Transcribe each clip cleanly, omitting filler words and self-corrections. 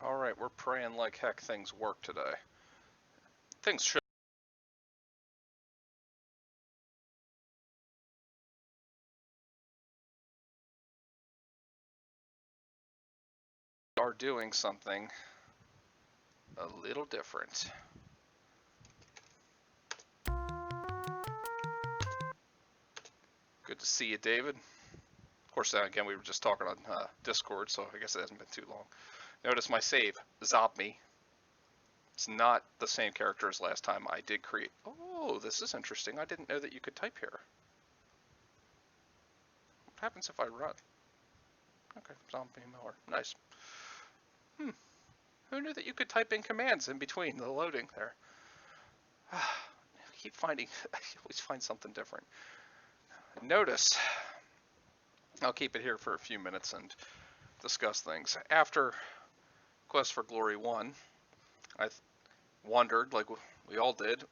Alright, we're praying like heck things work today. Things should are doing something a little different. Good to see you, David. Of course, again, we were just talking on Discord, so I guess it hasn't been too long. Notice my save, Zopme. It's not the same character as last time I did create. Oh, this is interesting. I didn't know that you could type here. What happens if I run? Okay, Zombie Miller. Nice. Who knew that you could type in commands in between the loading there? I keep finding, I always find something different. Notice, I'll keep it here for a few minutes and discuss things. After Quest for Glory 1, I wondered, like we all did,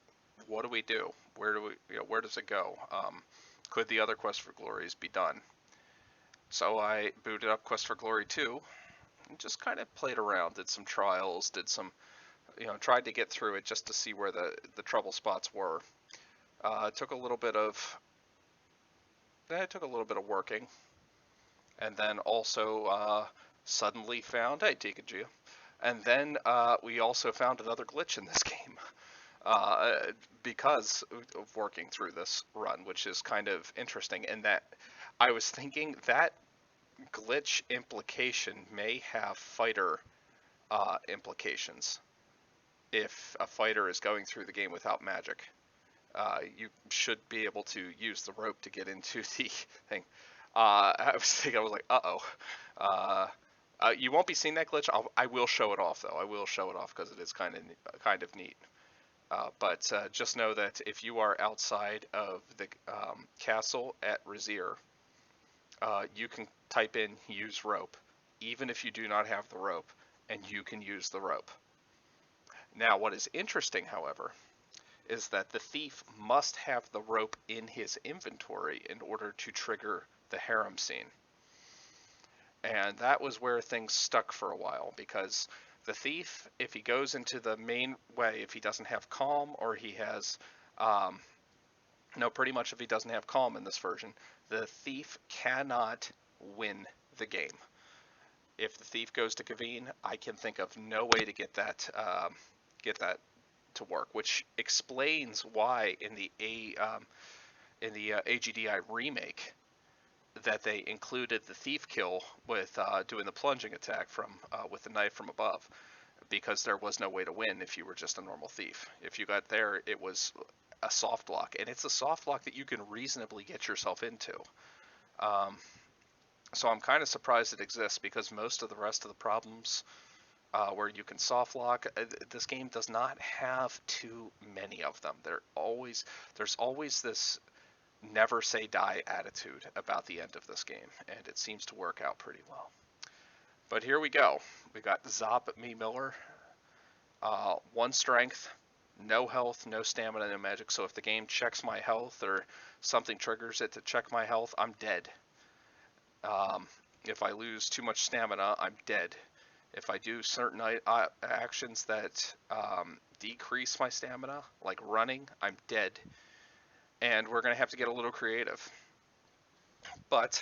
what do we do? Where do we, where does it go? Could the other Quest for Glories be done? So I booted up Quest for Glory 2 and just kind of played around, did some trials, did some, tried to get through it just to see where the trouble spots were. It took a little bit of working, and then also suddenly found, hey, Tika Gia, and then we also found another glitch in this game because of working through this run, which is kind of interesting in that I was thinking that glitch implication may have fighter implications. If a fighter is going through the game without magic, you should be able to use the rope to get into the thing. I was like, you won't be seeing that glitch. I will show it off though. I will show it off because it is kind of neat. But just know that if you are outside of the castle at Razir, you can type in use rope, even if you do not have the rope, and you can use the rope. Now, what is interesting, however, is that the thief must have the rope in his inventory in order to trigger the harem scene. And that was where things stuck for a while, because the thief, if he goes into the main way, if he doesn't have calm, or he has, no, pretty much if he doesn't have calm in this version, the thief cannot win the game. If the thief goes to Kaveen, I can think of no way to get that to work, which explains why in the AGDI remake that they included the thief kill with doing the plunging attack from with the knife from above, because there was no way to win if you were just a normal thief. If you got there, it was a soft lock, and it's a soft lock that you can reasonably get yourself into. So I'm kind of surprised it exists, because most of the rest of the problems where you can soft lock, this game does not have too many of them. There's always this never say die attitude about the end of this game, and it seems to work out pretty well. But here we go. We got Zopme Miller, 1 strength, no health, no stamina, no magic. So if the game checks my health or something triggers it to check my health, I'm dead. If I lose too much stamina, I'm dead. If I do certain actions that decrease my stamina, like running, I'm dead. And we're going to have to get a little creative. But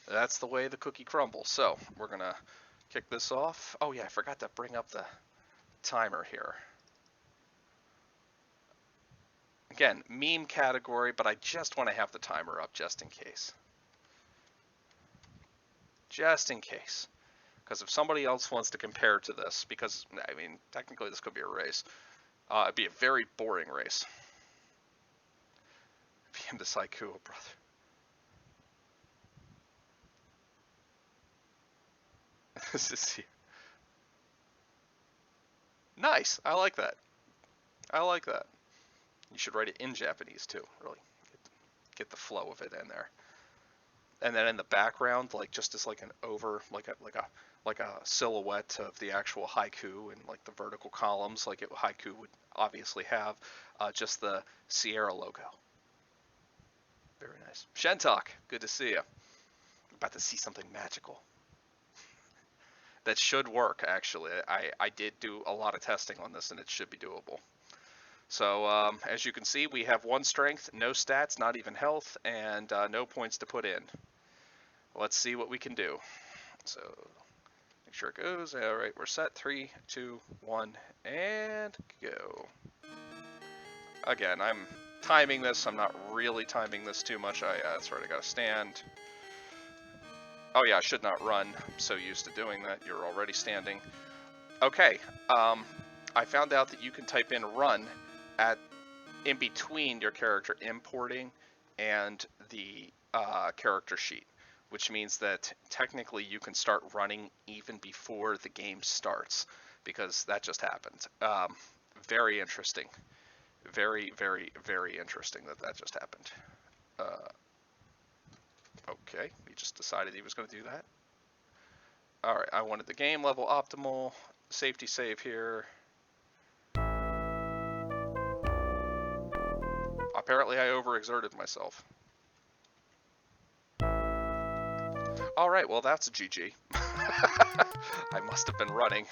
that's the way the cookie crumbles. So we're going to kick this off. Oh yeah, I forgot to bring up the timer here. Again, meme category, but I just want to have the timer up just in case. Just in case. Because if somebody else wants to compare to this, because, I mean, technically this could be a race, it'd be a very boring race. PM to Saikuo, brother. This is here. Nice. I like that. I like that. You should write it in Japanese too. Really get the flow of it in there. And then in the background, like just as like an over, like a silhouette of the actual haiku and like the vertical columns, like haiku would obviously have, just the Sierra logo. Very nice. Shentok, good to see you. About to see something magical. that should work, actually. I did do a lot of testing on this, and it should be doable. So as you can see, we have 1 strength, no stats, not even health, and no points to put in. Let's see what we can do. So make sure it goes. All right, we're set. 3, 2, 1, and go. Again, I'm timing this. I'm not really timing this too much. That's right, I gotta stand. Oh yeah, I should not run. I'm so used to doing that. You're already standing. Okay, I found out that you can type in run in between your character importing and the character sheet, which means that technically you can start running even before the game starts, because that just happened. Very interesting. Very, very, very interesting that just happened. Okay, he just decided he was going to do that. All right, I wanted the game level optimal. Safety save here. Apparently I overexerted myself. All right, well that's a GG. I must have been running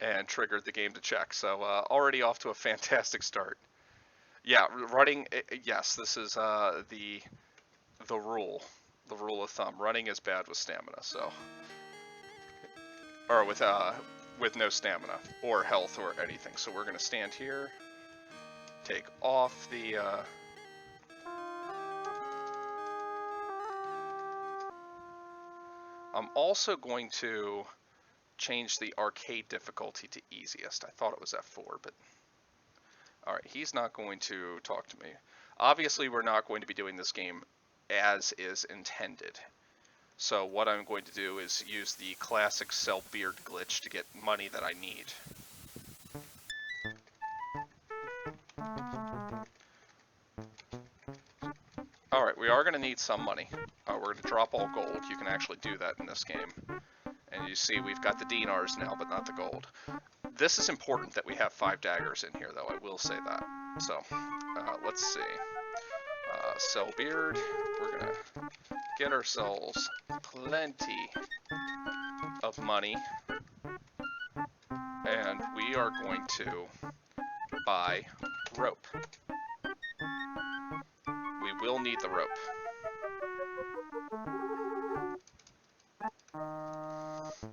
and triggered the game to check. So already off to a fantastic start. Yeah, running. Yes, this is the rule of thumb. Running is bad with stamina. So, or with no stamina or health or anything. So we're gonna stand here, take off the. I'm also going to change the arcade difficulty to easiest. I thought it was F4, but all right, he's not going to talk to me. Obviously, we're not going to be doing this game as is intended. So what I'm going to do is use the classic sell beard glitch to get money that I need. All right, we are going to need some money. We're going to drop all gold. You can actually do that in this game. And you see we've got the dinars now, but not the gold. This is important that we have 5 daggers in here, though. I will say that. So let's see. Sell beard. We're going to get ourselves plenty of money. And we are going to buy rope. We will need the rope.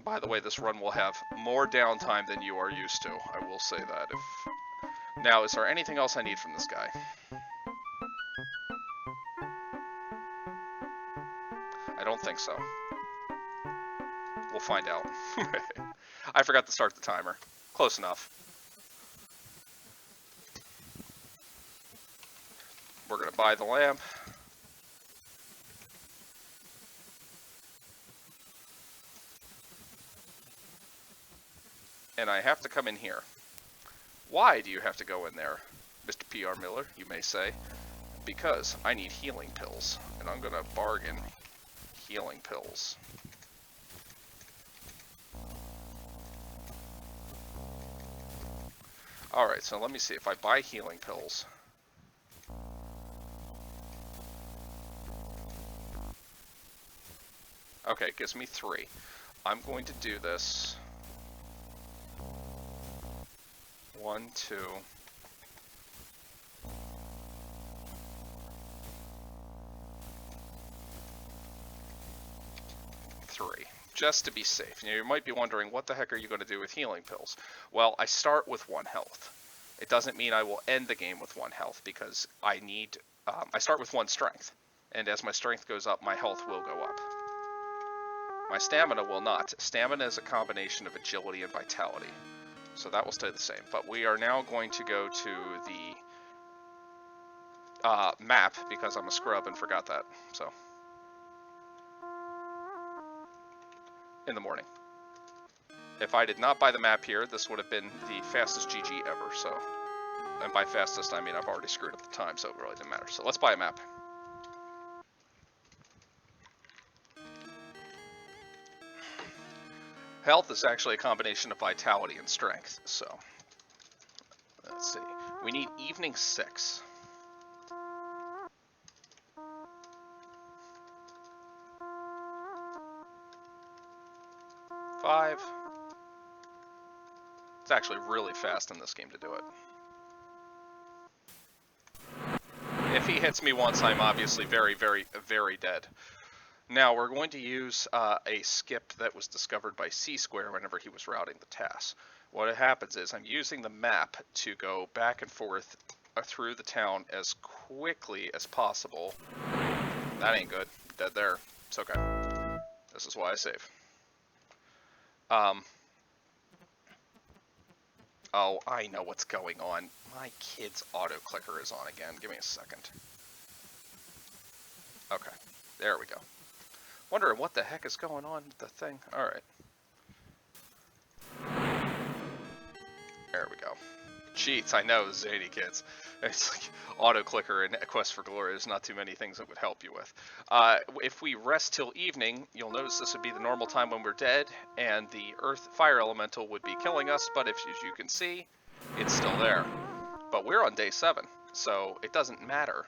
By the way, this run will have more downtime than you are used to. I will say that. Now, is there anything else I need from this guy? I don't think so. We'll find out. I forgot to start the timer. Close enough. We're going to buy the lamp. And I have to come in here. Why do you have to go in there, Mr. P.R. Miller, you may say? Because I need healing pills, and I'm going to bargain healing pills. Alright, so let me see if I buy healing pills. Okay, it gives me 3. I'm going to do this. 1, 2. 3. Just to be safe. You might be wondering, what the heck are you going to do with healing pills? Well, I start with 1 health. It doesn't mean I will end the game with 1 health, because I need, I start with 1 strength. And as my strength goes up, my health will go up. My stamina will not. Stamina is a combination of agility and vitality. So that will stay the same. But we are now going to go to the map, because I'm a scrub and forgot that. So, in the morning. If I did not buy the map here, this would have been the fastest GG ever. So, and by fastest, I mean I've already screwed up the time, so it really didn't matter. So let's buy a map. Health is actually a combination of vitality and strength. So, let's see. We need evening 6. 5. It's actually really fast in this game to do it. If he hits me once, I'm obviously very, very, very dead. Now, we're going to use a skip that was discovered by C-Square whenever he was routing the task. What happens is I'm using the map to go back and forth through the town as quickly as possible. That ain't good. Dead there. It's okay. This is why I save. Oh, I know what's going on. My kid's auto clicker is on again. Give me a second. Okay, there we go. Wondering what the heck is going on with the thing. Alright. There we go. Cheats, I know, zany kids. It's like auto clicker in Quest for Glory. There's not too many things it would help you with. If we rest till evening, you'll notice this would be the normal time when we're dead, and the earth fire elemental would be killing us, but if, as you can see, it's still there. But we're on day 7, so it doesn't matter.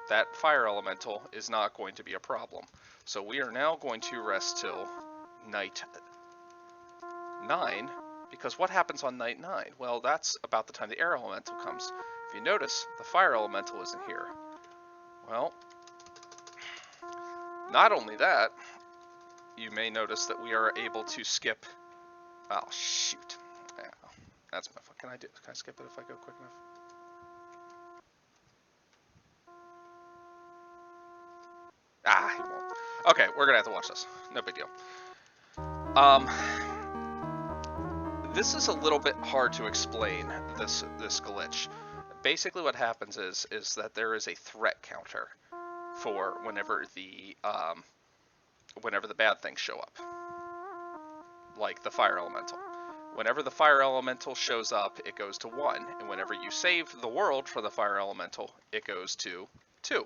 That fire elemental is not going to be a problem. So we are now going to rest till night 9, because what happens on night 9? Well, that's about the time the air elemental comes. If you notice, the fire elemental isn't here. Well, not only that, you may notice that we are able to skip. Oh shoot! Yeah, that's my fault. Can I skip it if I go quick enough? Ah, he won't. Okay, we're gonna have to watch this. No big deal. This is a little bit hard to explain, this glitch. Basically what happens is that there is a threat counter for whenever the bad things show up. Like the fire elemental. Whenever the fire elemental shows up, it goes to 1, and whenever you save the world for the fire elemental, it goes to 2.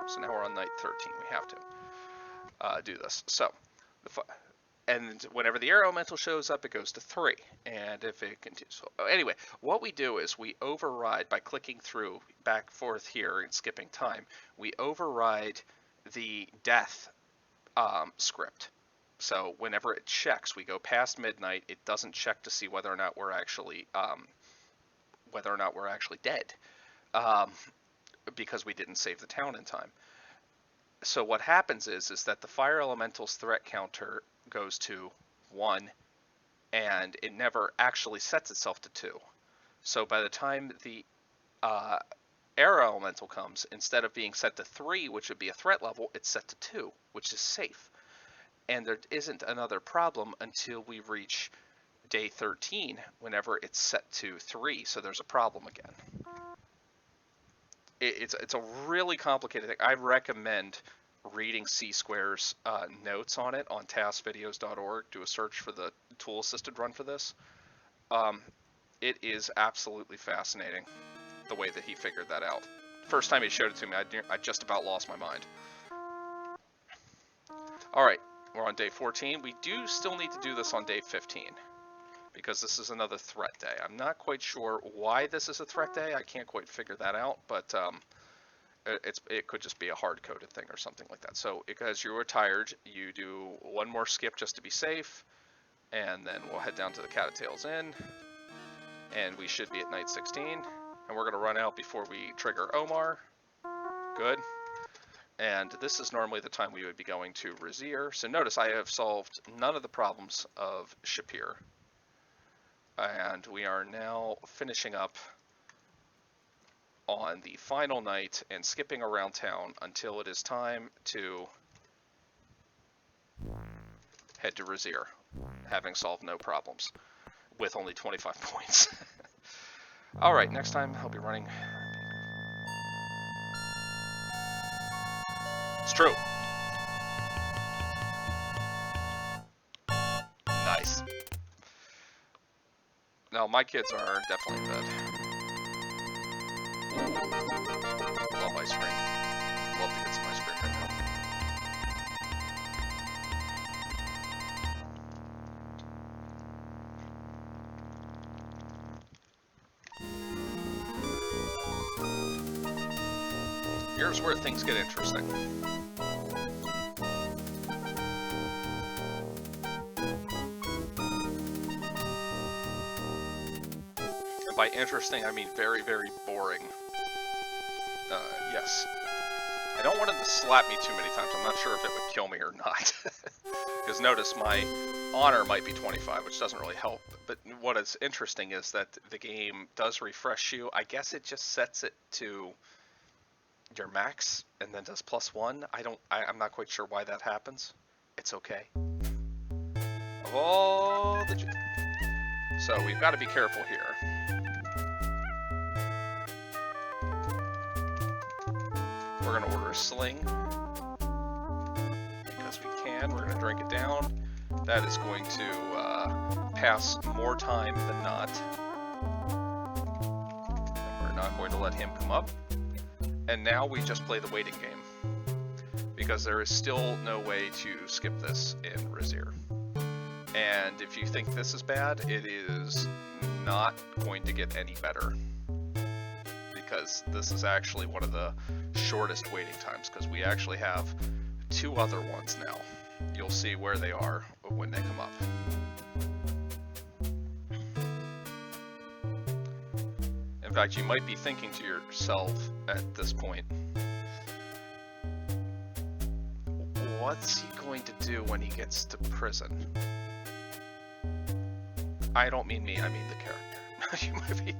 So now we're on night 13. We have to do this. So, and whenever the air elemental shows up, it goes to 3. And if it continues, so anyway, what we do is we override by clicking through back forth here and skipping time. We override the death script. So whenever it checks, we go past midnight. It doesn't check to see whether or not we're actually dead. Because we didn't save the town in time. So what happens is that the fire elemental's threat counter goes to 1, and it never actually sets itself to 2. So by the time the air elemental comes, instead of being set to 3, which would be a threat level, it's set to 2, which is safe. And there isn't another problem until we reach day 13, whenever it's set to 3, so there's a problem again. It's a really complicated thing. I recommend reading C-Square's notes on it on taskvideos.org. Do a search for the tool-assisted run for this. It is absolutely fascinating the way that he figured that out. First time he showed it to me, I just about lost my mind. All right, we're on day 14. We do still need to do this on day 15. Because this is another threat day. I'm not quite sure why this is a threat day. I can't quite figure that out, but it could just be a hard-coded thing or something like that. So because you are tired, you do one more skip just to be safe, and then we'll head down to the Cattails Inn, and we should be at night 16, and we're going to run out before we trigger Omar. Good. And this is normally the time we would be going to Razir. So notice I have solved none of the problems of Shapir. And we are now finishing up on the final night and skipping around town until it is time to head to Razir, having solved no problems with only 25 points. Alright, next time I'll be running. It's true. Nice. No, my kids are definitely in bed. Ooh. Love ice cream. Love to get some ice cream right now. Here's where things get interesting. By interesting, I mean very, very boring. Yes. I don't want him to slap me too many times. I'm not sure if it would kill me or not. Because notice my honor might be 25, which doesn't really help. But what is interesting is that the game does refresh you. I guess it just sets it to your max and then does +1. I'm not quite sure why that happens. It's okay. Of all the... So we've got to be careful here. We're going to order a sling because we can. We're going to drink it down. That is going to pass more time than not. And we're not going to let him come up. And now we just play the waiting game because there is still no way to skip this in Rizier. And if you think this is bad, it is not going to get any better, because this is actually one of the shortest waiting times, because we actually have 2 other ones now. You'll see where they are when they come up. In fact, you might be thinking to yourself at this point, what's he going to do when he gets to prison? I don't mean me, I mean the character. You might be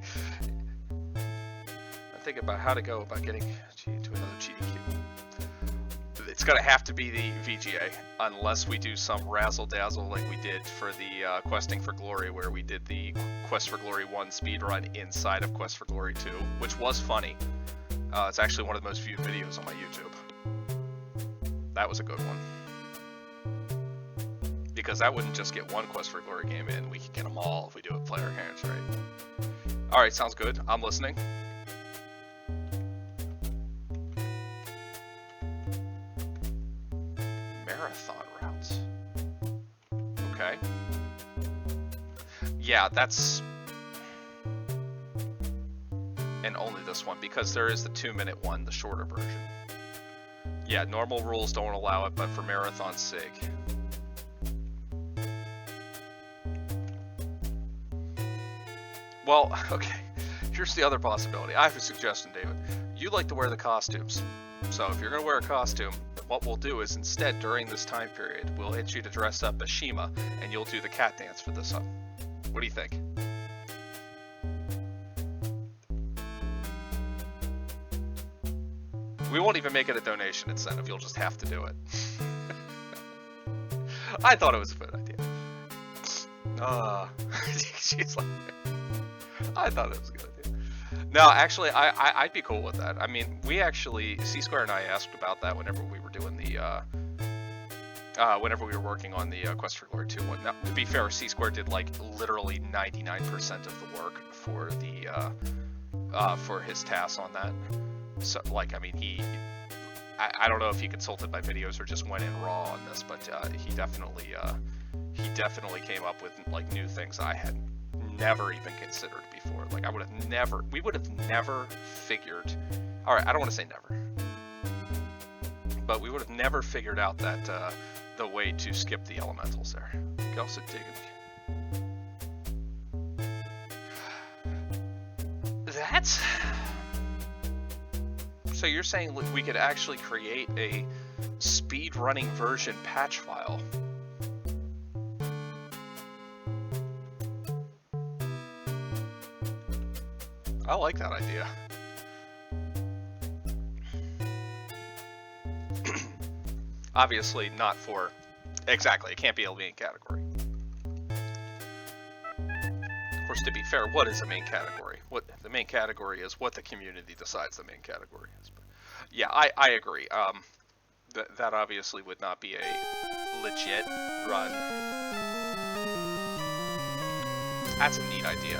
thinking about how to go about getting to another GDQ. It's gonna have to be the VGA, unless we do some razzle-dazzle like we did for the Questing for Glory, where we did the Quest for Glory 1 speedrun inside of Quest for Glory 2, which was funny. It's actually one of the most viewed videos on my YouTube. That was a good one. Because that wouldn't just get one Quest for Glory game in, we could get them all if we do it play our hands right. Alright, sounds good. I'm listening. Marathon routes. Okay. Yeah, that's... And only this one, because there is the 2-minute one, the shorter version. Yeah, normal rules don't allow it, but for Marathon's sake. Well, okay, here's the other possibility. I have a suggestion, David. You like to wear the costumes. So if you're going to wear a costume, what we'll do is instead, during this time period, we'll hit you to dress up as Shima, and you'll do the cat dance for this one. What do you think? We won't even make it a donation incentive. You'll just have to do it. I thought it was a good idea. She's like... I thought it was a good idea. No, actually, I'd be cool with that. I mean, we actually, C-Square and I asked about that whenever we were doing the, whenever we were working on the Quest for Glory 2 one. Now, to be fair, C-Square did like literally 99% of the work for the, for his tasks on that. So, like, I mean, I don't know if he consulted my videos or just went in raw on this, but he definitely came up with like new things I had never even considered before. Like we would have never figured, all right, I don't want to say never, but we would have never figured out that the way to skip the elementals there. You can also dig in. That's... So you're saying we could actually create a speed running version patch file? I like that idea. Obviously not for... Exactly, it can't be a main category. Of course, to be fair, what is a main category? What the main category is what the community decides the main category is. But yeah, I agree. That obviously would not be a legit run. That's a neat idea.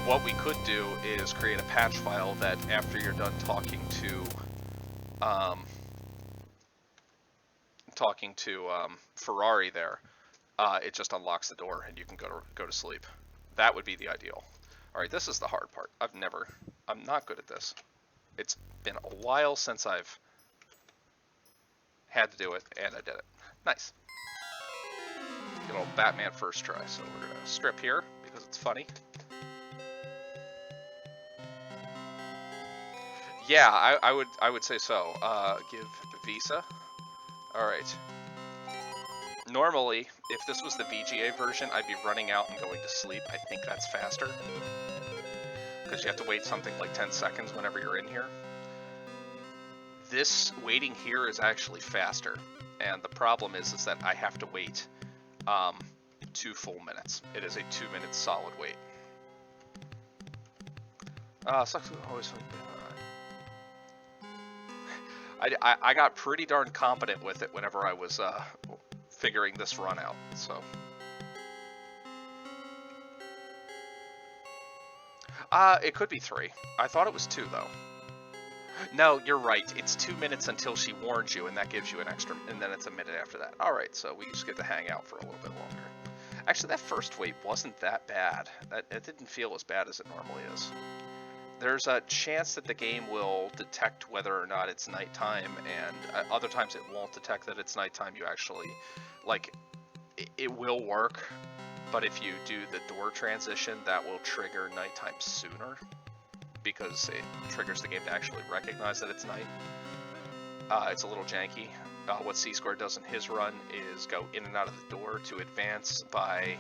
What we could do is create a patch file that after you're done talking to Ferrari there, it just unlocks the door and you can go to sleep. That would be the ideal. All right, this is the hard part. I'm not good at this. It's been a while since I've had to do it, and I did it. Nice. Good old Batman first try. So we're gonna strip here because it's funny. Yeah, I would say so. Give Visa. All right. Normally, if this was the VGA version, I'd be running out and going to sleep. I think that's faster because you have to wait something like 10 seconds whenever you're in here. This waiting here is actually faster, and the problem is that I have to wait 2 full minutes. It is a 2-minute solid wait. Sucks. Always fun. I got pretty darn competent with it whenever I was figuring this run out. So. It could be 3. I thought it was 2 though. No, you're right. It's 2 minutes until she warns you, and that gives you an extra, and then it's a minute after that. All right, so we just get to hang out for a little bit longer. Actually, that first wait wasn't that bad. It didn't feel as bad as it normally is. There's a chance that the game will detect whether or not it's nighttime, and other times it won't detect that it's nighttime. You actually, like, it will work, but if you do the door transition, that will trigger nighttime sooner, because it triggers the game to actually recognize that it's night. It's a little janky. What C-Square does in his run is go in and out of the door to advance by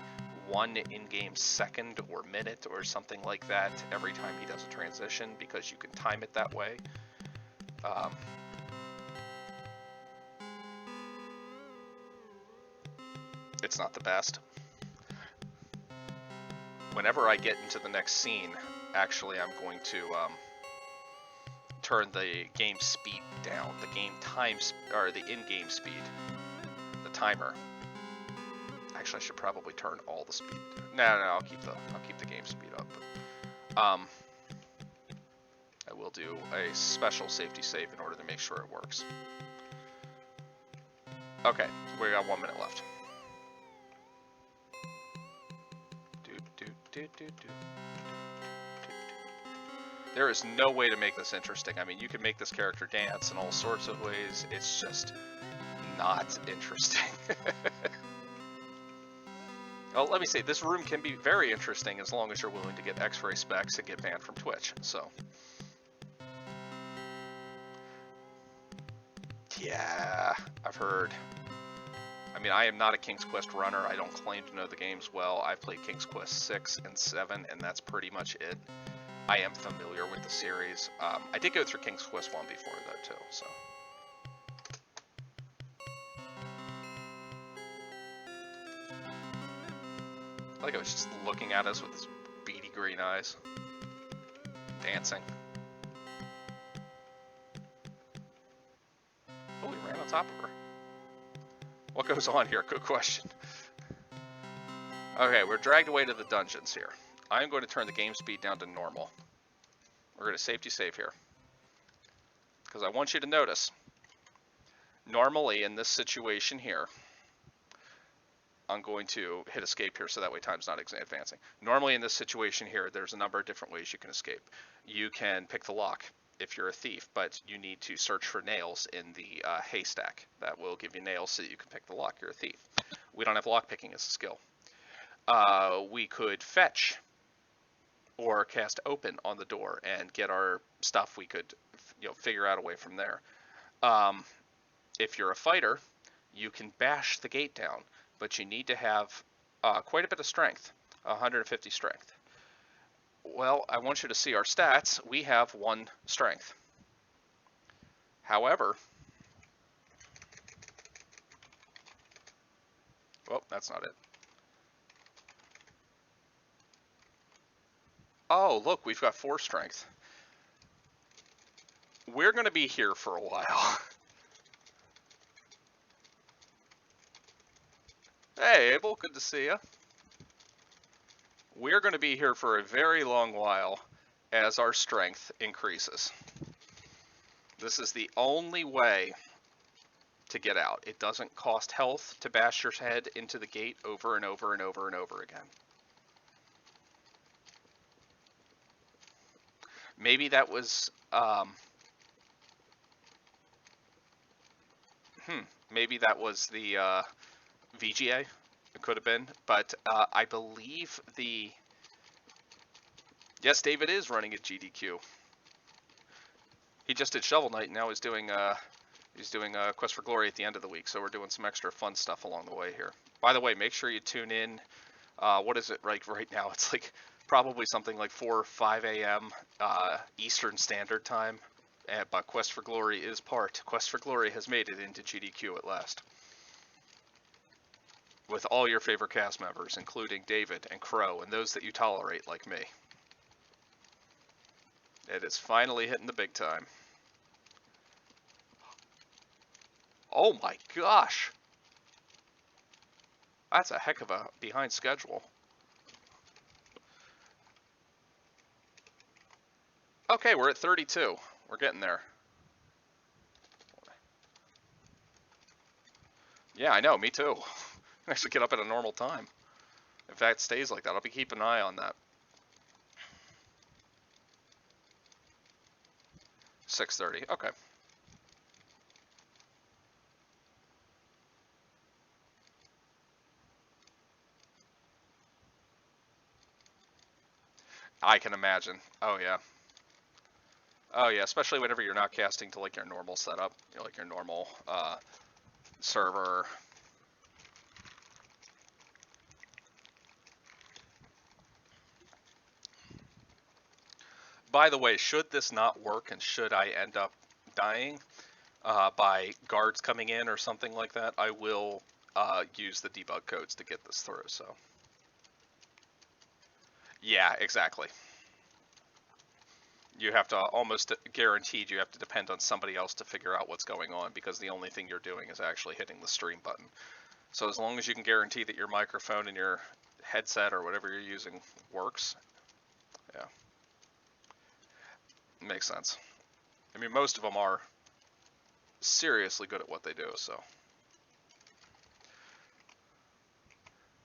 1 in-game second or minute or something like that every time he does a transition, because you can time it that way. It's not the best. Whenever I get into the next scene, actually I'm going to turn the game speed down, the game time, or the in-game speed, the timer. Actually, I should probably turn all the speed. No, I'll keep the game speed up. But, I will do a special safety save in order to make sure it works. Okay, we got 1 minute left. There is no way to make this interesting. I mean, you can make this character dance in all sorts of ways. It's just not interesting. Well, let me say, this room can be very interesting as long as you're willing to get X-ray specs and get banned from Twitch, so. Yeah, I've heard. I mean, I am not a King's Quest runner. I don't claim to know the games well. I've played King's Quest 6 and 7, and that's pretty much it. I am familiar with the series. I did go through King's Quest 1 before, though, too, so. I think I was just looking at us with his beady green eyes. Dancing. Oh, he ran on top of her. What goes on here? Good question. Okay, we're dragged away to the dungeons here. I'm going to turn the game speed down to normal. We're going to safety save here, because I want you to notice, normally in this situation here, I'm going to hit escape here so that way time's not advancing. Normally in this situation here, there's a number of different ways you can escape. You can pick the lock if you're a thief, but you need to search for nails in the haystack. That will give you nails so that you can pick the lock. You're a thief. We don't have lock picking as a skill. We could fetch or cast open on the door and get our stuff. We could, figure out a way from there. If you're a fighter, you can bash the gate down, but you need to have quite a bit of strength, 150 strength. Well, I want you to see our stats. We have 1 strength. However, oh, that's not it. Oh, look, we've got 4 strength. We're going to be here for a while. Hey, Abel, good to see you. We're going to be here for a very long while as our strength increases. This is the only way to get out. It doesn't cost health to bash your head into the gate over and over and over and over again. Maybe that was, maybe that was the VGA. It could have been, but I believe yes, David is running at GDQ. He just did Shovel Knight, and now he's doing Quest for Glory at the end of the week, so we're doing some extra fun stuff along the way here. By the way, make sure you tune in. What is it like right now? It's like probably something like 4 or 5 a.m. Eastern Standard Time. But Quest for Glory is part. Quest for Glory has made it into GDQ at last. With all your favorite cast members, including David and Crow, and those that you tolerate like me. It is finally hitting the big time. Oh my gosh! That's a heck of a behind schedule. Okay, we're at 32. We're getting there. Yeah, I know, me too. Actually get up at a normal time. If that stays like that, I'll be keeping an eye on that. 6:30, okay. I can imagine. Oh yeah. Oh yeah, especially whenever you're not casting to like your normal setup, you know, like your normal server. By the way, should this not work and should I end up dying by guards coming in or something like that, I will use the debug codes to get this through. So yeah, exactly. You have to almost guaranteed you have to depend on somebody else to figure out what's going on, because the only thing you're doing is actually hitting the stream button. So as long as you can guarantee that your microphone and your headset or whatever you're using works, yeah, makes sense. I mean, most of them are seriously good at what they do, so.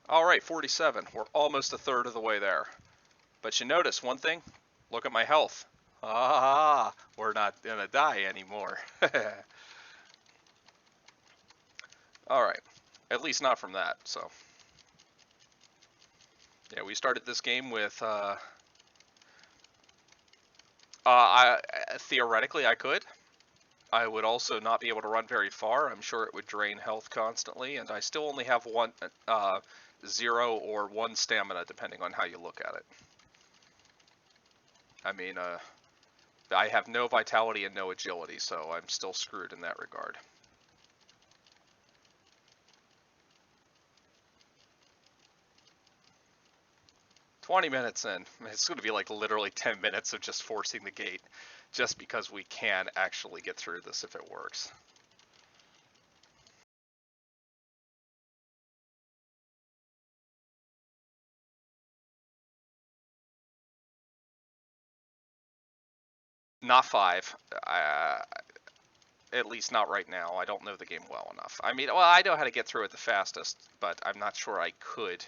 All right, 47. We're almost a third of the way there. But you notice one thing? Look at my health. Ah, we're not gonna die anymore. All right, at least not from that, so. Yeah, we started this game with, theoretically I could. I would also not be able to run very far. I'm sure it would drain health constantly, and I still only have 0 or 1 stamina, depending on how you look at it. I mean, I have no vitality and no agility, so I'm still screwed in that regard. "20 minutes in." It's going to be like literally 10 minutes of just forcing the gate, just because we can actually get through this if it works. Not 5. At least not right now. I don't know the game well enough. I mean, well, I know how to get through it the fastest, but I'm not sure I could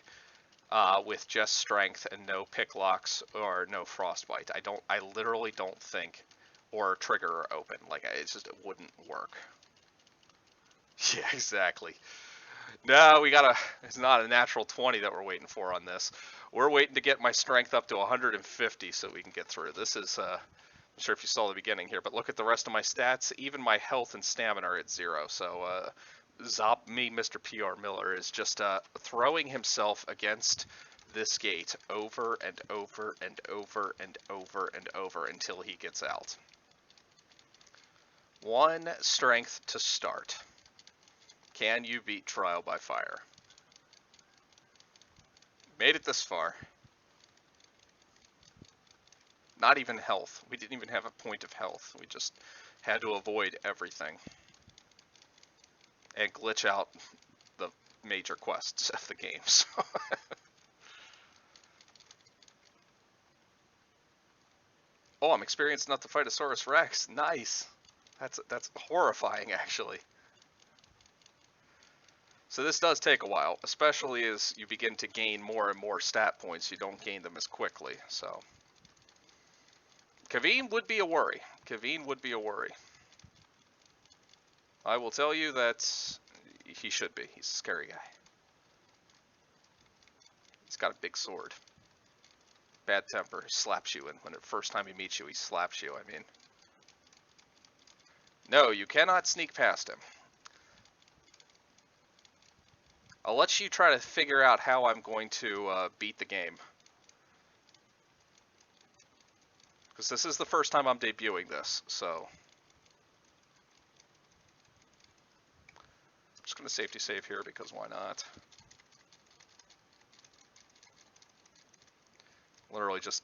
with just strength and no pick locks or no frostbite. I literally don't think, or trigger open. Like, it wouldn't work. Yeah, exactly. No, it's not a natural 20 that we're waiting for on this. We're waiting to get my strength up to 150 so we can get through. This is, I'm sure if you saw the beginning here, but look at the rest of my stats. Even my health and stamina are at 0. So, Zop me, Mr. PR Miller, is just throwing himself against this gate over and over and over and over and over until he gets out. 1 strength to start. Can you beat Trial by Fire? Made it this far. Not even health. We didn't even have a point of health. We just had to avoid everything. And glitch out the major quests of the game. So oh, I'm experienced enough to fight a Saurus Rex. Nice. That's horrifying, actually. So this does take a while, especially as you begin to gain more and more stat points. You don't gain them as quickly, so. Kaveen would be a worry. Kaveen would be a worry. I will tell you that he should be. He's a scary guy. He's got a big sword. Bad temper. Slaps you, and when the first time he meets you, he slaps you. I mean, no, you cannot sneak past him. I'll let you try to figure out how I'm going to beat the game. Because this is the first time I'm debuting this, so. I'm just going to safety save here because why not? Literally just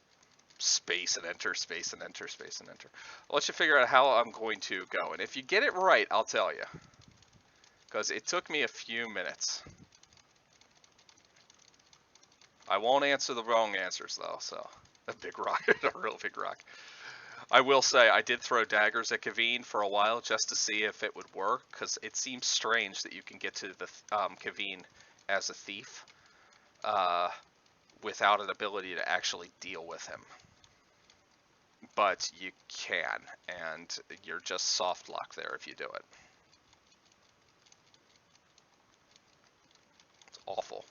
space and enter, space and enter, space and enter. I'll let you figure out how I'm going to go. And if you get it right, I'll tell you. Because it took me a few minutes. I won't answer the wrong answers, though, so. A big rock, a real big rock. I will say, I did throw daggers at Kaveen for a while just to see if it would work, because it seems strange that you can get to the Kaveen as a thief without an ability to actually deal with him. But you can, and you're just soft luck there if you do it. It's awful.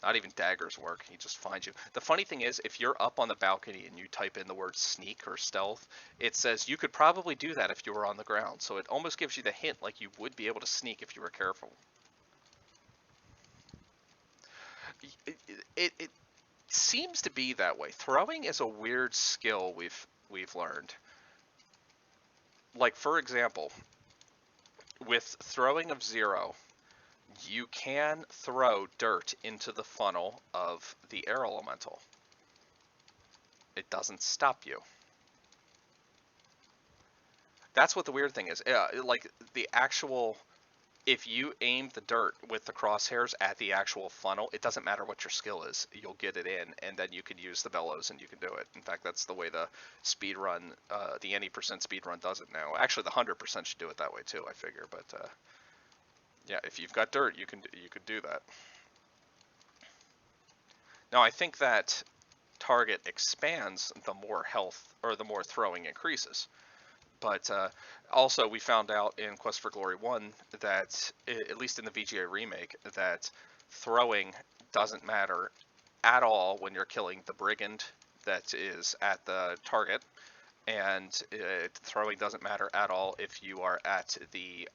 Not even daggers work, he just finds you. The funny thing is, if you're up on the balcony and you type in the word sneak or stealth, it says you could probably do that if you were on the ground. So it almost gives you the hint like you would be able to sneak if you were careful. It seems to be that way. Throwing is a weird skill we've learned. Like, for example, with throwing of 0, you can throw dirt into the funnel of the air elemental. It doesn't stop you. That's what the weird thing is. Like, the actual, if you aim the dirt with the crosshairs at the actual funnel, it doesn't matter what your skill is. You'll get it in, and then you can use the bellows and you can do it. In fact, that's the way the speed run, the any percent speed run does it now. Actually, the 100% should do it that way too, I figure. But yeah, if you've got dirt, you can do that. Now, I think that target expands the more health, or the more throwing increases. But also, we found out in Quest for Glory 1 that, at least in the VGA remake, that throwing doesn't matter at all when you're killing the brigand that is at the target, and throwing doesn't matter at all if you are at the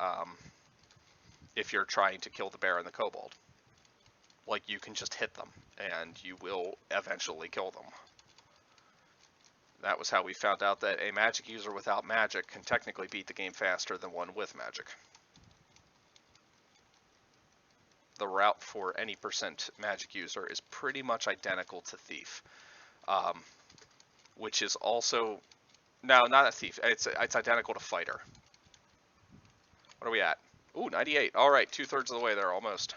if you're trying to kill the bear and the kobold. Like, you can just hit them, and you will eventually kill them. That was how we found out that a magic user without magic can technically beat the game faster than one with magic. The route for any percent magic user is pretty much identical to Thief, which is also, no, not a Thief, it's identical to Fighter. What are we at? Ooh, 98. All right, 2/3 of the way there, almost.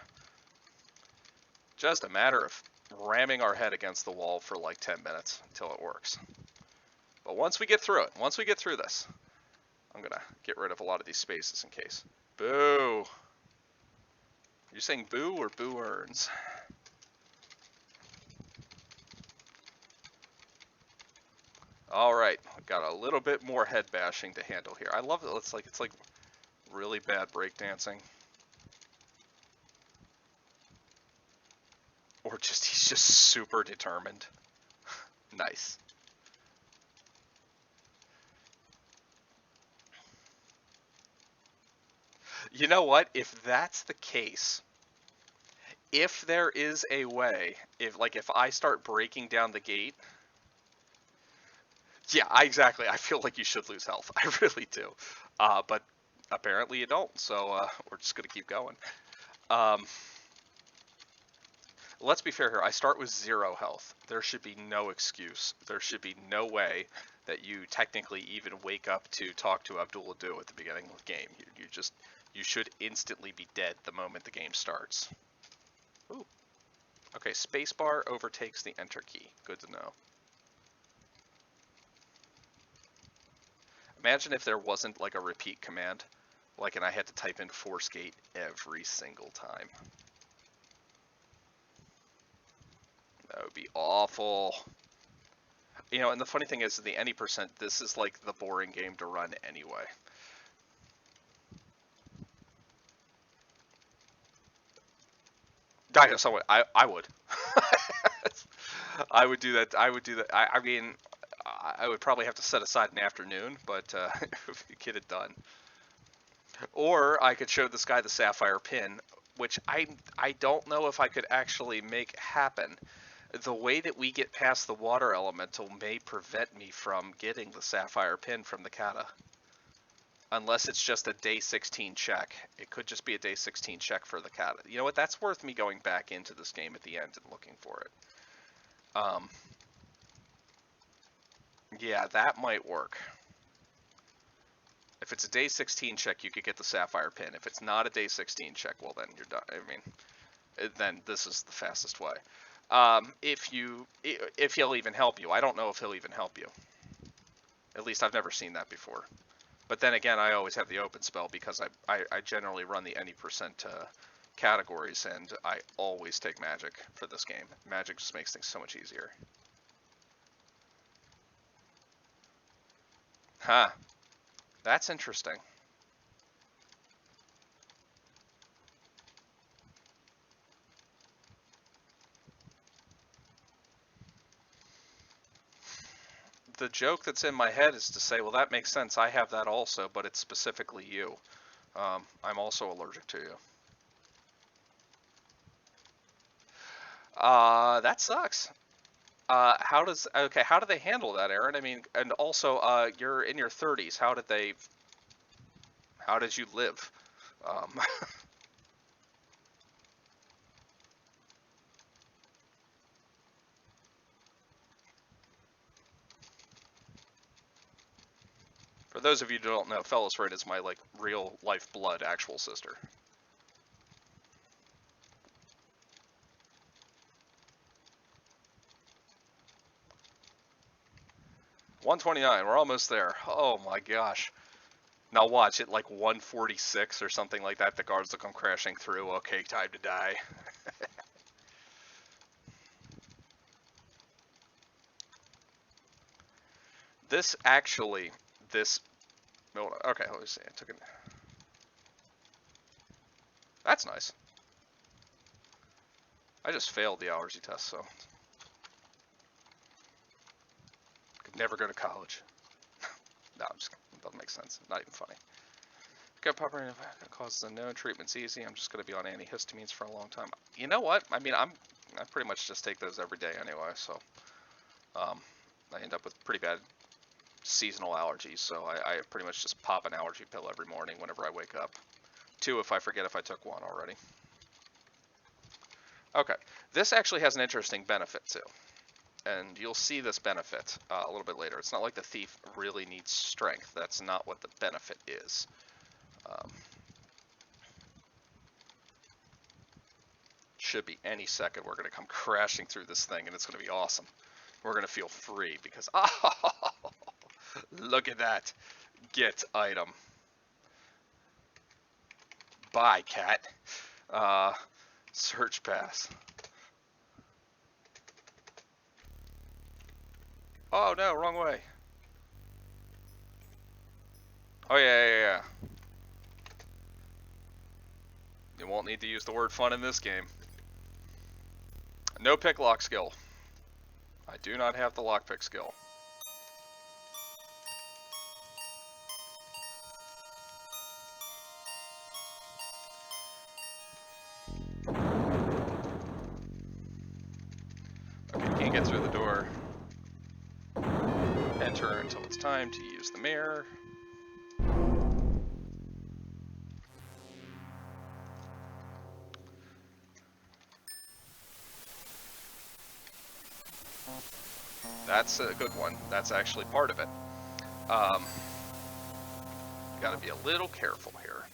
Just a matter of ramming our head against the wall for like 10 minutes until it works. But once we get through it, once we get through this, I'm gonna get rid of a lot of these spaces in case. Boo! You're saying boo or boo earns? All right, got a little bit more head bashing to handle here. I love it. It's like really bad breakdancing. Or just, he's just super determined. Nice. You know what? If that's the case, if there is a way, if I start breaking down the gate, yeah, exactly. I feel like you should lose health. I really do. But apparently you don't, so we're just gonna keep going. Let's be fair here. I start with 0 health. There should be no excuse. There should be no way that you technically even wake up to talk to Abdul Adu at the beginning of the game. You should instantly be dead the moment the game starts. Ooh. Okay, spacebar overtakes the enter key. Good to know. Imagine if there wasn't like a repeat command, and I had to type in force gate every single time. That would be awful. You know, and the funny thing is, the any percent, this is like the boring game to run anyway. I know someone, I would. I would do that. I would do that. I mean, I would probably have to set aside an afternoon, but get it done. Or I could show this guy the sapphire pin, which I don't know if I could actually make happen. The way that we get past the water elemental may prevent me from getting the sapphire pin from the kata. Unless it's just a day 16 check. It could just be a day 16 check for the kata. You know what? That's worth me going back into this game at the end and looking for it. Yeah, that might work. If it's a day 16 check, you could get the sapphire pin. If it's not a day 16 check, well then you're done. I mean, then this is the fastest way. If he'll even help you. I don't know if he'll even help you. At least I've never seen that before. But then again, I always have the open spell because I generally run the any percent categories, and I always take magic for this game. Magic just makes things so much easier. Huh. That's interesting. The joke that's in my head is to say, well, that makes sense. I have that also, but it's specifically you. I'm also allergic to you. That sucks. How do they handle that, Aaron? I mean, and also, you're in your 30s. How did you live? For those of you who don't know, Fellisraid is my, like, real life blood actual sister. $129, we're almost there. Oh my gosh. Now watch, at like 146 or something like that, the guards will come crashing through. Okay, time to die. This actually, this, okay, let me see, I took it. That's nice. I just failed the allergy test, so. Could never go to college. No, I'm just, it doesn't make sense. Not even funny. Gut property causes unknown. Treatment's easy. I'm just going to be on antihistamines for a long time. You know what? I mean, I pretty much just take those every day anyway, so. I end up with pretty bad seasonal allergies, so I pretty much just pop an allergy pill every morning whenever I wake up. 2 if I forget if I took 1 already. Okay, this actually has an interesting benefit too. And you'll see this benefit a little bit later. It's not like the thief really needs strength. That's not what the benefit is. Should be any second we're going to come crashing through this thing, and it's going to be awesome. We're going to feel free because, oh, look at that. Get item. Bye, cat. Search pass. Oh no, wrong way. Oh yeah. You won't need to use the word fun in this game. No pick lock skill. I do not have the lockpick skill. Okay, can't get through the door. Enter until it's time to use the mirror. That's a good one. That's actually part of it. Gotta be a little careful here.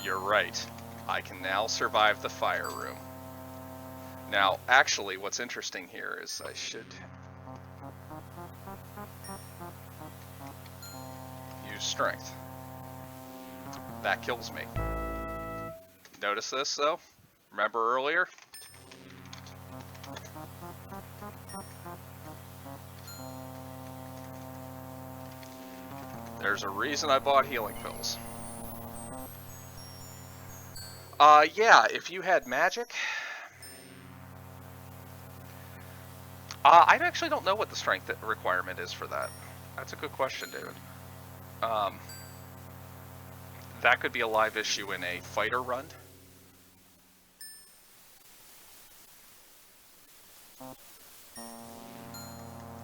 You're right. I can now survive the fire room. Now, actually, what's interesting here is I should use strength. That kills me. Notice this, though? Remember earlier? There's a reason I bought healing pills. Yeah, if you had magic... I actually don't know what the strength requirement is for that. That's a good question, David. That could be a live issue in a fighter run.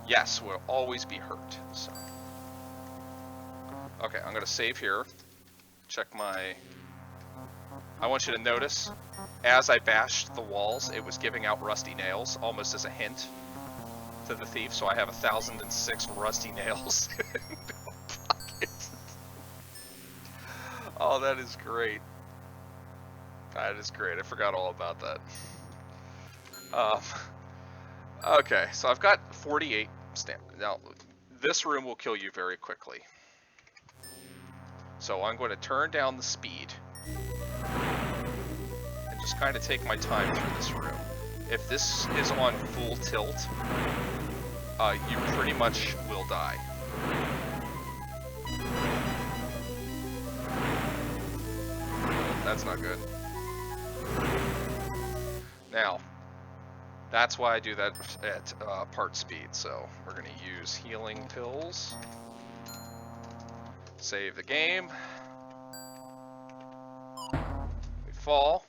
Yes, we'll always be hurt. So. Okay, I'm going to save here. Check my... I want you to notice, as I bashed the walls, it was giving out rusty nails, almost as a hint to the thief, so I have 1,006 rusty nails in my pocket. Oh, that is great. That is great. I forgot all about that. Okay, so I've got 48 stamina. Now, this room will kill you very quickly. So I'm going to turn down the speed and just kind of take my time through this room. If this is on full tilt, you pretty much will die. That's not good. Now, that's why I do that at part speed. So we're going to use healing pills. Save the game. We fall.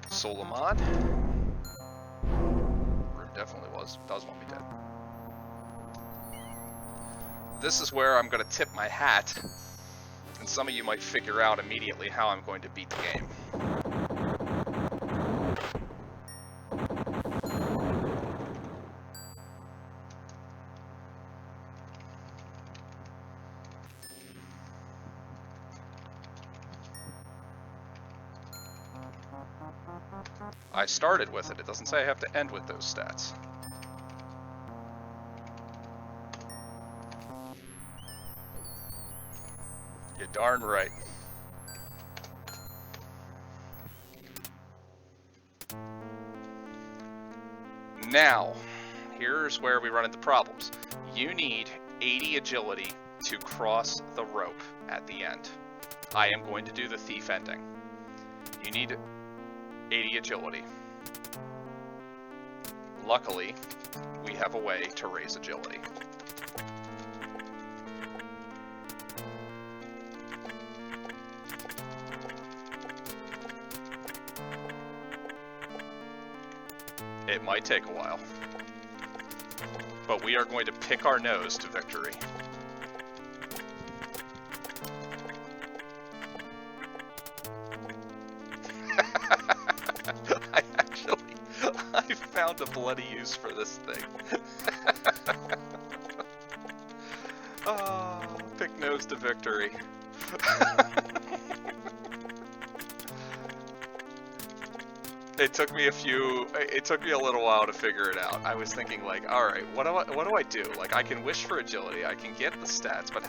Solomon. Room definitely does want me dead. This is where I'm going to tip my hat, and some of you might figure out immediately how I'm going to beat the game. I started with it. It doesn't say I have to end with those stats. You're darn right. Now, here's where we run into problems. You need 80 agility to cross the rope at the end. I am going to do the thief ending. You need 80 agility. Luckily, we have a way to raise agility. It might take a while, but we are going to pick our nose to victory. I found a bloody use for this thing. Oh, pick nose to victory. It took me a little while to figure it out. I was thinking like, all right, what do I do? Like, I can wish for agility, I can get the stats, but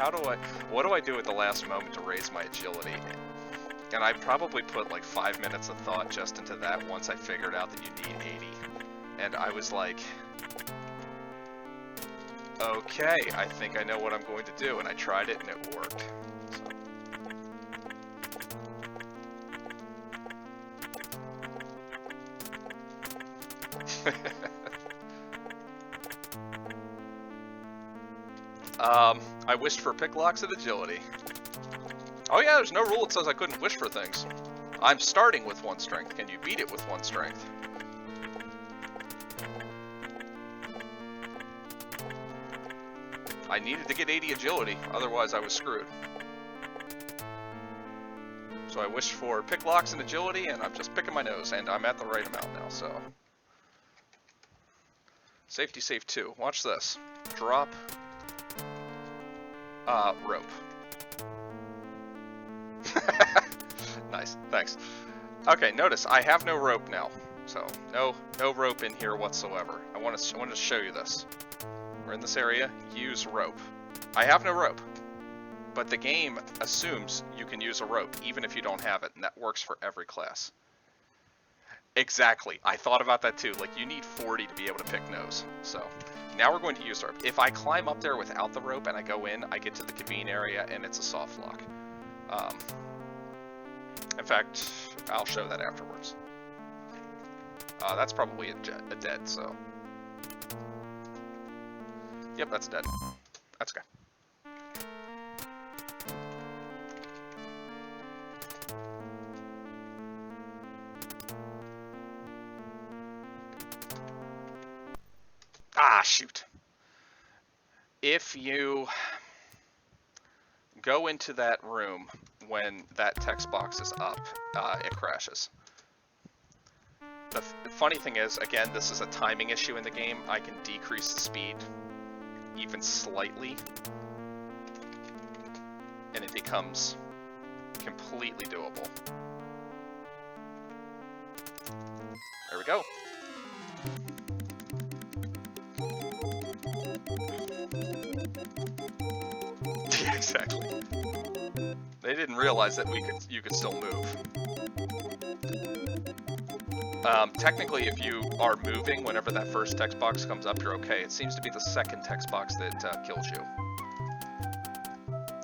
what do I do at the last moment to raise my agility? And I probably put like 5 minutes of thought just into that once I figured out that you need 80. And I was like, okay, I think I know what I'm going to do. And I tried it and it worked. I wished for pick locks and agility. Oh yeah, there's no rule that says I couldn't wish for things. I'm starting with 1 strength. Can you beat it with 1 strength? I needed to get 80 agility, otherwise I was screwed. So I wished for pick locks and agility, and I'm just picking my nose, and I'm at the right amount now, so. Safety save 2. Watch this. Drop. Rope. Nice, thanks. Okay, notice I have no rope now, so no rope in here whatsoever. I want to show you this. We're in this area. Use rope. I have no rope, but the game assumes you can use a rope even if you don't have it, and that works for every class. Exactly. I thought about that too. Like, you need 40 to be able to pick nose. So now we're going to use rope. If I climb up there without the rope and I go in, I get to the convene area and it's a soft lock. In fact, I'll show that afterwards. That's probably a dead, so... Yep, that's dead. That's okay. Ah, shoot. If you go into that room when that text box is up, it crashes. The funny thing is, again, this is a timing issue in the game. I can decrease the speed even slightly, and it becomes completely doable. There we go. Yeah, exactly. They didn't realize that you could still move. Technically, if you are moving whenever that first text box comes up, you're okay. It seems to be the second text box that kills you.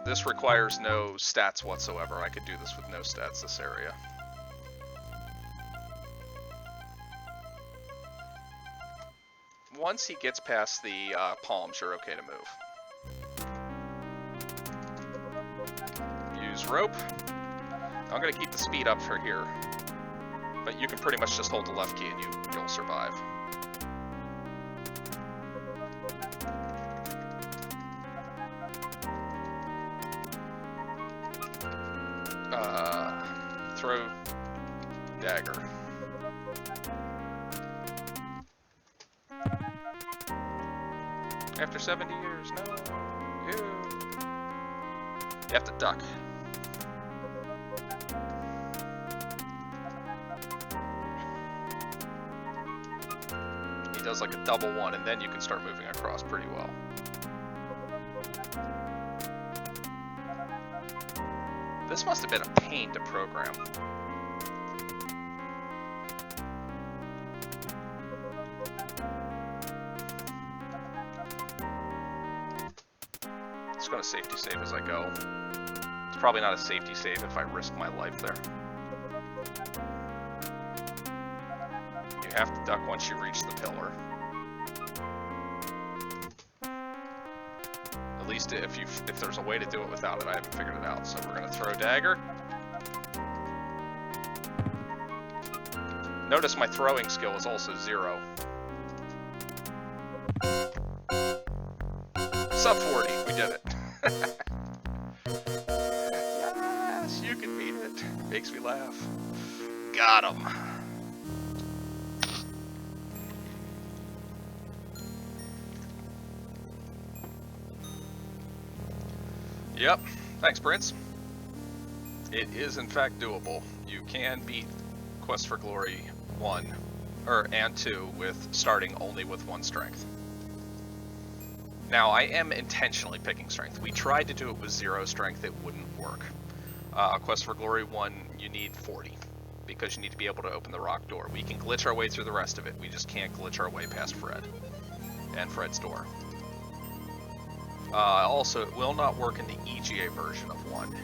This requires no stats whatsoever. I could do this with no stats, this area. Once he gets past the palms, you're okay to move. Use rope. I'm going to keep the speed up for here. But you can pretty much just hold the left key and you'll survive. Throw dagger. After 70 years, no. Ew. You have to duck. Does like a double one, and then you can start moving across pretty well. This must have been a pain to program. Just gonna safety save as I go. It's probably not a safety save if I risk my life there. You have to duck once you reach the pillar. At least if there's a way to do it without it, I haven't figured it out. So we're gonna throw dagger. Notice my throwing skill is also 0. Sub 40, we did it. Yes, you can beat it. Makes me laugh. Got him. Yep, thanks Prince. It is in fact doable. You can beat Quest for Glory 1 and 2 with starting only with 1 strength. Now I am intentionally picking strength. We tried to do it with 0 strength, it wouldn't work. Quest for Glory 1, you need 40 because you need to be able to open the rock door. We can glitch our way through the rest of it, we just can't glitch our way past Fred and Fred's door. Also, it will not work in the EGA version of 1.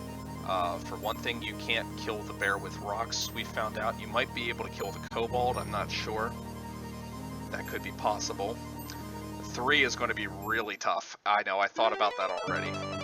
For one thing, you can't kill the bear with rocks, we found out. You might be able to kill the kobold, I'm not sure. That could be possible. 3 is going to be really tough. I know, I thought about that already.